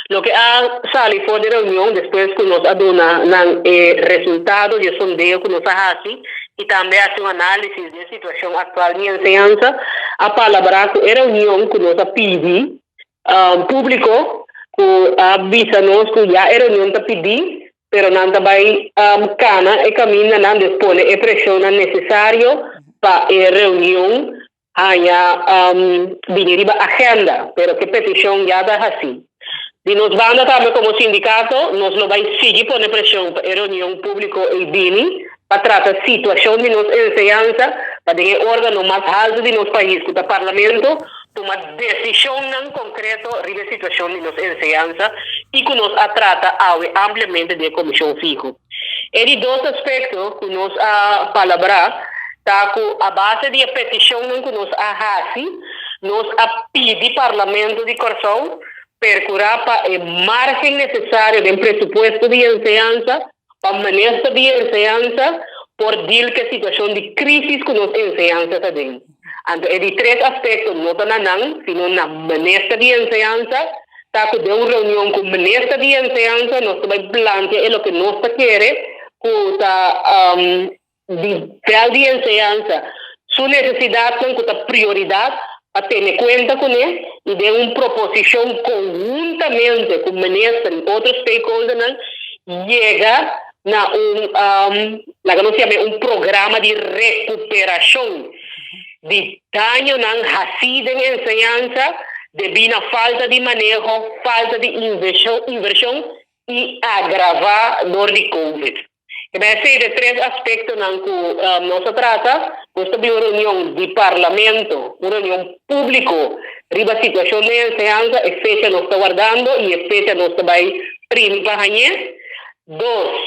Lo que ha salido fue de reunión después que nos ha dado resultados de sondeo que nos hace y también hace un análisis de la situación actual de enseñanza. A palabra que reunión que nos ha pedido público que avisa-nos que ya a reunión te pedi, pero não vai cana e caminha não dispone e pressiona necessário para a reunião hanya vinir a agenda, pero que petição já da assim. E nos banda também como sindicato, nos lo vai seguir poner pressão para a reunião pública e bini para tratar a situação de nos enseñanza, para ter órgão mais alto de nosso país, que o parlamento toma decisão não concreta sobre a situação de nos enseñanza e que nos trata ampliamente de comissão fijo. E de dois aspectos que nos palabra, tá com a base de petição que nos hace, nos pede parlamento de Corsão percurar para o margem necessário de presupuesto de enseñanza, para o ministro de enseñanza, por dir que a situação de crise que nos enseñanza tem. Então, é de três aspectos, não só sino na ministra de enseñanza, está com uma reunião com o ministro de enseñanza, nós vamos plantear o que nós queremos, com a de enseñanza, sua necessidade com a prioridade, a ter em conta com ele, e de uma proposição conjuntamente com o ministro e outros stakeholders, chega na um programa de recuperação de dano não recebido em enseñanza devido à falta de manejo, falta de inversão e agravar dor de Covid. Esse de três aspectos que nós trata, nós temos uma reunião de parlamento, uma reunião pública, sobre a situação de enseñanza, e fecha nós está guardando e a fecha nós vai primeiro para amanhã. Dois,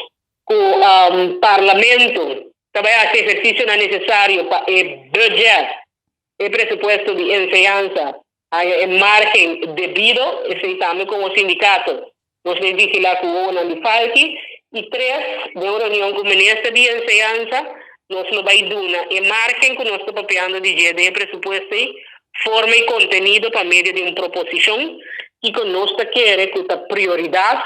o parlamento também hace exercício necessário para o budget, o presupuesto de enseñanza, em margem devido, e também com o sindicato, nós vamos vigilar com o ONU de falque. E três, de uma reunião com o ministro de enseñanza, nós não vai dar em margem que nós estamos papeando de presupuesto, forma e conteúdo para meio de uma proposição, e que nós queremos que a prioridade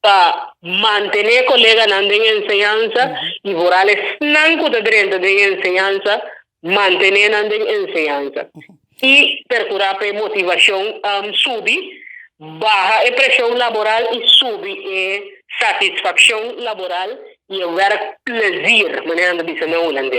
para manter colegas na enseñanza e vorales não que dentro de enseñanza, manter na enseñanza. E procurar para motivação subir, baja a pressão laboral e subir a satisfação laboral e o prazer, maneira de dizer não holandês.